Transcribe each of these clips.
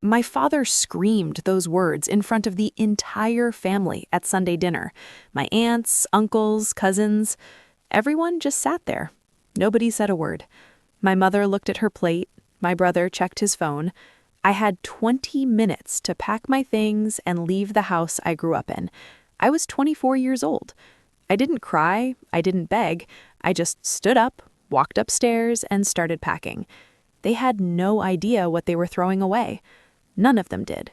My father screamed those words in front of the entire family at Sunday dinner. My aunts, uncles, cousins. Everyone just sat there. Nobody said a word. My mother looked at her plate. My brother checked his phone. I had 20 minutes to pack my things and leave the house I grew up in. I was 24 years old. I didn't cry. I didn't beg. I just stood up, walked upstairs, and started packing. They had no idea what they were throwing away. None of them did.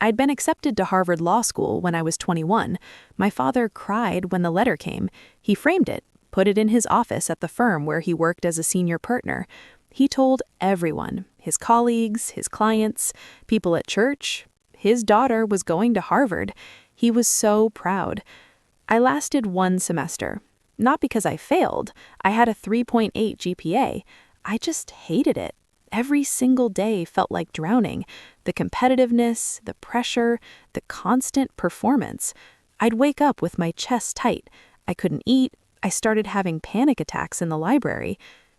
I'd been accepted to Harvard Law School when I was 21. My father cried when the letter came. He framed it, put it in his office at the firm where he worked as a senior partner. He told everyone, his colleagues, his clients, people at church. His daughter was going to Harvard. He was so proud. I lasted 1 semester. Not because I failed. I had a 3.8 GPA. I just hated it. Every single day felt like drowning. The competitiveness, the pressure, the constant performance. I'd wake up with my chest tight. I couldn't eat. I started having panic attacks in the library.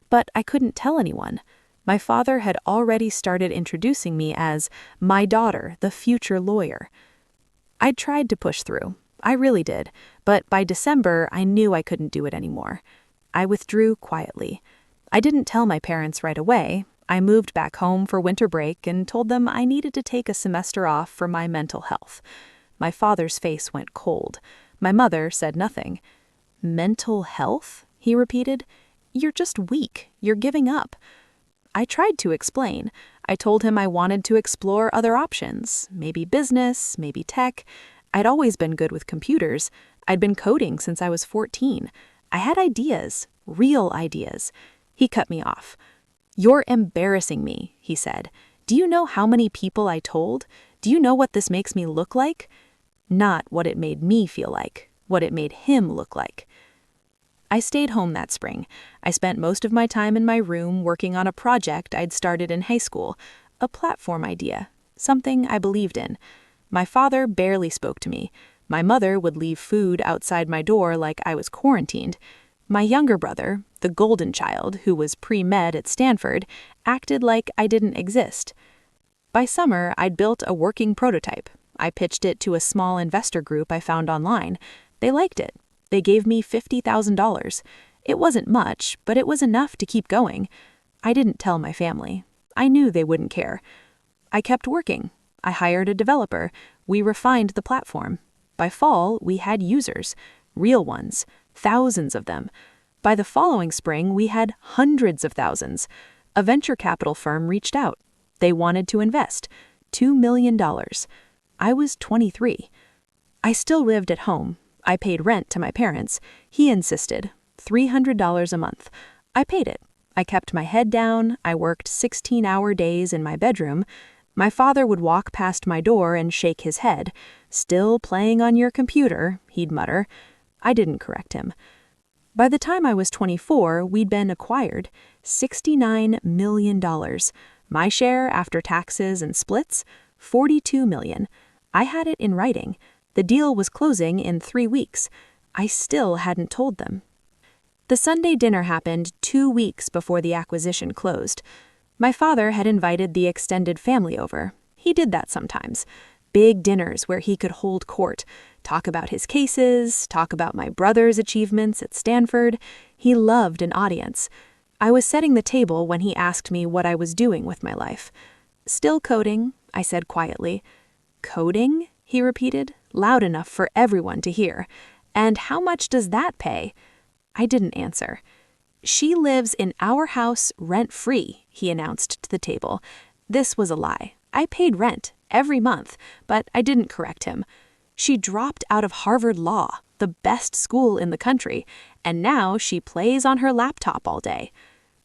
But I couldn't tell anyone. My father had already started introducing me as my daughter, the future lawyer. I tried to push through. I really did. But by December, I knew I couldn't do it anymore. I withdrew quietly. I didn't tell my parents right away. I moved back home for winter break and told them I needed to take a semester off for my mental health. My father's face went cold. My mother said nothing. "Mental health?" he repeated. "You're just weak. You're giving up." I tried to explain. I told him I wanted to explore other options, maybe business, maybe tech. I'd always been good with computers. I'd been coding since I was 14. I had ideas, real ideas. He cut me off. "You're embarrassing me," he said. "Do you know how many people I told? Do you know what this makes me look like?" Not what it made me feel like, what it made him look like. I stayed home that spring. I spent most of my time in my room working on a project I'd started in high school, a platform idea, something I believed in. My father barely spoke to me. My mother would leave food outside my door like I was quarantined. My younger brother, the golden child who was pre-med at Stanford, acted like I didn't exist. By summer, I'd built a working prototype. I pitched it to a small investor group I found online. They liked it. They gave me $50,000. It wasn't much, but it was enough to keep going. I didn't tell my family. I knew they wouldn't care. I kept working. I hired a developer. We refined the platform. By fall, we had users, real ones, thousands of them. By the following spring, we had hundreds of thousands. A venture capital firm reached out. They wanted to invest $2 million. I was 23. I still lived at home. I paid rent to my parents. He insisted. $300 a month. I paid it. I kept my head down. I worked 16-hour days in my bedroom. My father would walk past my door and shake his head. "Still playing on your computer," he'd mutter. I didn't correct him. By the time I was 24, we'd been acquired. $69 million. My share after taxes and splits, $42 million. I had it in writing. The deal was closing in 3 weeks. I still hadn't told them. The Sunday dinner happened 2 weeks before the acquisition closed. My father had invited the extended family over. He did that sometimes. Big dinners where he could hold court, talk about his cases, talk about my brother's achievements at Stanford. He loved an audience. I was setting the table when he asked me what I was doing with my life. "Still coding," I said quietly. "Coding?" he repeated, loud enough for everyone to hear. "And how much does that pay?" I didn't answer. "She lives in our house rent-free," he announced to the table. This was a lie. I paid rent every month, but I didn't correct him. She dropped out of Harvard Law, the best school in the country, and now she plays on her laptop all day.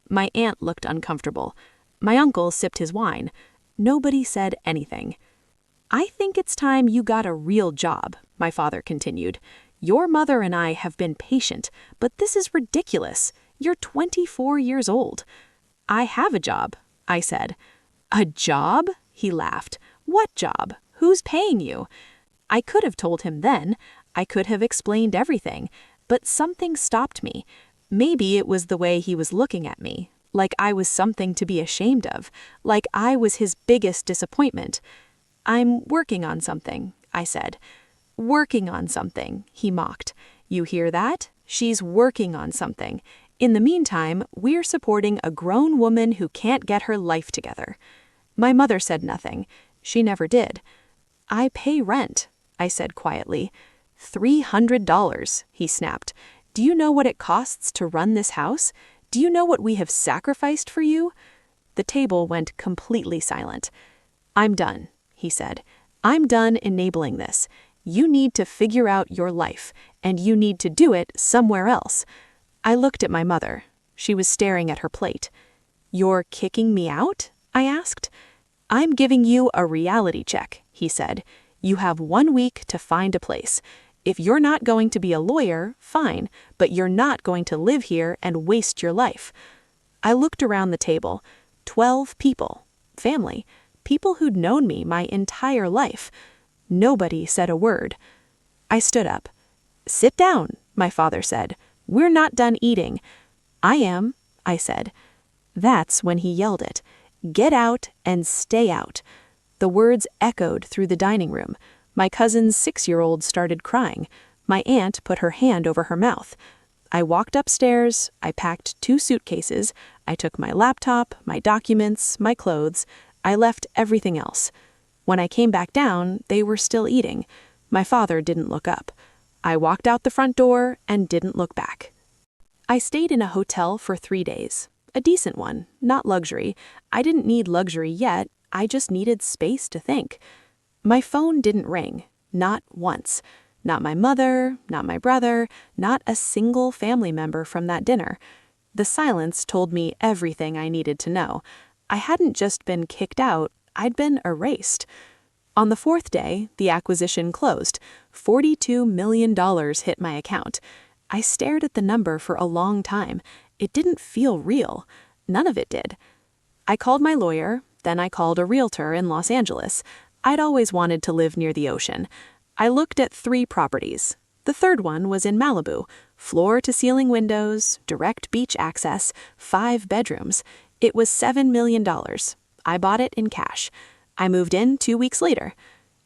My aunt looked uncomfortable. My uncle sipped his wine. Nobody said anything. "I think it's time you got a real job," my father continued. "Your mother and I have been patient, but this is ridiculous. You're 24 years old." "I have a job," I said. "A job?" he laughed. "What job? Who's paying you?" I could have told him then. I could have explained everything. But something stopped me. Maybe it was the way he was looking at me. like I was something to be ashamed of, like I was his biggest disappointment. "I'm working on something," I said. "Working on something," he mocked. "You hear that? She's working on something. In the meantime, we're supporting a grown woman who can't get her life together." My mother said nothing. She never did. "I pay rent," I said quietly. $300, he snapped. "Do you know what it costs to run this house? Do you know what we have sacrificed for you?" The table went completely silent. "I'm done," he said. "I'm done enabling this. You need to figure out your life, and you need to do it somewhere else." I looked at my mother. She was staring at her plate. "You're kicking me out?" I asked. "I'm giving you a reality check," he said. "You have 1 week to find a place. If you're not going to be a lawyer, fine, but you're not going to live here and waste your life." I looked around the table. 12 people. Family. People who'd known me my entire life. Nobody said a word. I stood up. "Sit down," my father said. "We're not done eating." "I am," I said. That's when he yelled it. "Get out and stay out." The words echoed through the dining room. My cousin's 6-year-old started crying. My aunt put her hand over her mouth. I walked upstairs. I packed 2 suitcases. I took my laptop, my documents, my clothes. I left everything else. When I came back down, they were still eating. My father didn't look up. I walked out the front door and didn't look back. I stayed in a hotel for 3 days. A decent one, not luxury. I didn't need luxury yet. I just needed space to think. My phone didn't ring. Not once. Not my mother, not my brother, not a single family member from that dinner. The silence told me everything I needed to know. I hadn't just been kicked out, I'd been erased. On the 4th day, the acquisition closed. $42 million hit my account. I stared at the number for a long time. It didn't feel real. None of it did. I called my lawyer, then I called a realtor in Los Angeles. I'd always wanted to live near the ocean. I looked at 3 properties. The 3rd one was in Malibu. Floor-to-ceiling windows, direct beach access, 5 bedrooms. It was $7 million. I bought it in cash. I moved in 2 weeks later.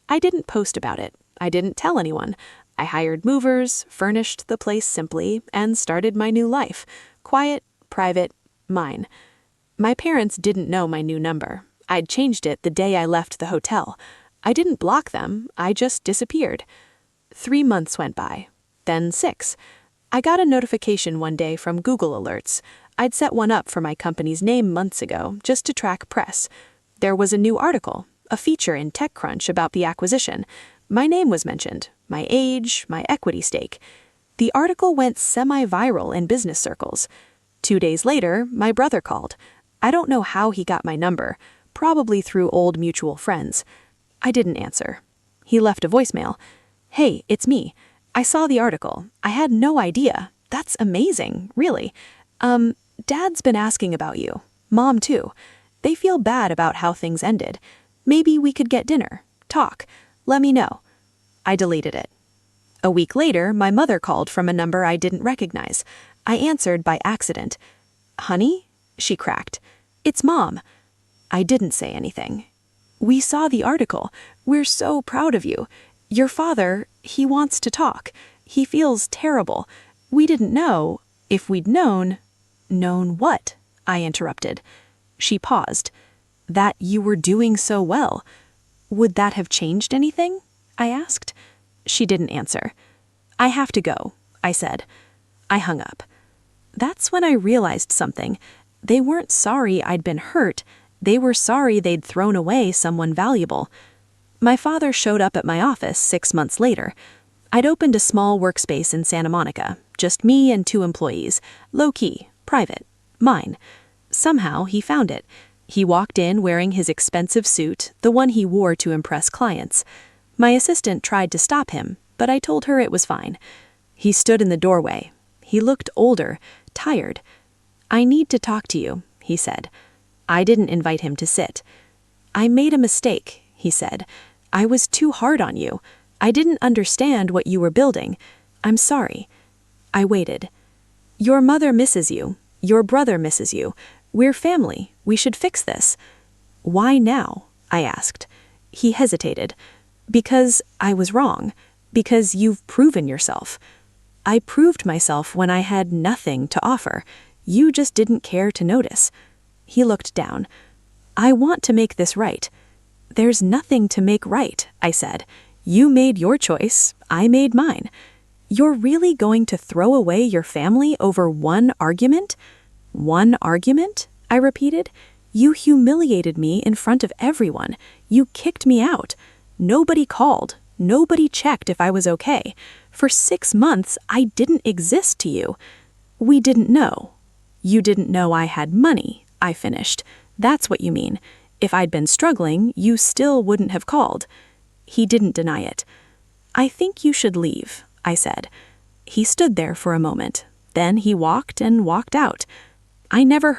I didn't post about it. I didn't tell anyone. I hired movers, furnished the place simply, and started my new life. Quiet, private, mine. My parents didn't know my new number. I'd changed it the day I left the hotel. I didn't block them, I just disappeared. 3 months went by, then 6. I got a notification one day from Google Alerts. I'd set one up for my company's name months ago, just to track press. There was a new article, a feature in TechCrunch about the acquisition. My name was mentioned, my age, my equity stake. The article went semi-viral in business circles. 2 days later, my brother called. I don't know how he got my number. Probably through old mutual friends. I didn't answer. He left a voicemail. "Hey, it's me. I saw the article. I had no idea. That's amazing, really. Dad's been asking about you. Mom, too. They feel bad about how things ended. Maybe we could get dinner. Talk. Let me know." I deleted it. A week later, my mother called from a number I didn't recognize. I answered by accident. "Honey?" she cracked. "It's Mom." I didn't say anything. "We saw the article. We're so proud of you. Your father, he wants to talk. He feels terrible. We didn't know. If we'd known—" "Known what?" I interrupted. She paused. "That you were doing so well. Would that have changed anything?" I asked. She didn't answer. "I have to go," I said. I hung up. That's when I realized something. They weren't sorry I'd been hurt. They were sorry they'd thrown away someone valuable. My father showed up at my office 6 months later. I'd opened a small workspace in Santa Monica, just me and 2 employees, low-key, private, mine. Somehow he found it. He walked in wearing his expensive suit, the one he wore to impress clients. My assistant tried to stop him, but I told her it was fine. He stood in the doorway. He looked older, tired. "I need to talk to you," he said. I didn't invite him to sit. "I made a mistake," he said. "I was too hard on you. I didn't understand what you were building. I'm sorry." I waited. "Your mother misses you. Your brother misses you. We're family. We should fix this. Why now? I asked. He hesitated. Because I was wrong. Because you've proven yourself. I proved myself when I had nothing to offer. You just didn't care to notice. He looked down. I want to make this right. There's nothing to make right, I said. You made your choice. I made mine. You're really going to throw away your family over one argument? One argument? I repeated. You humiliated me in front of everyone. You kicked me out. Nobody called. Nobody checked if I was okay. For 6 months, I didn't exist to you. We didn't know. You didn't know I had money, I finished. That's what you mean. If I'd been struggling, you still wouldn't have called. He didn't deny it. I think you should leave, I said. He stood there for a moment. Then he walked and walked out. I never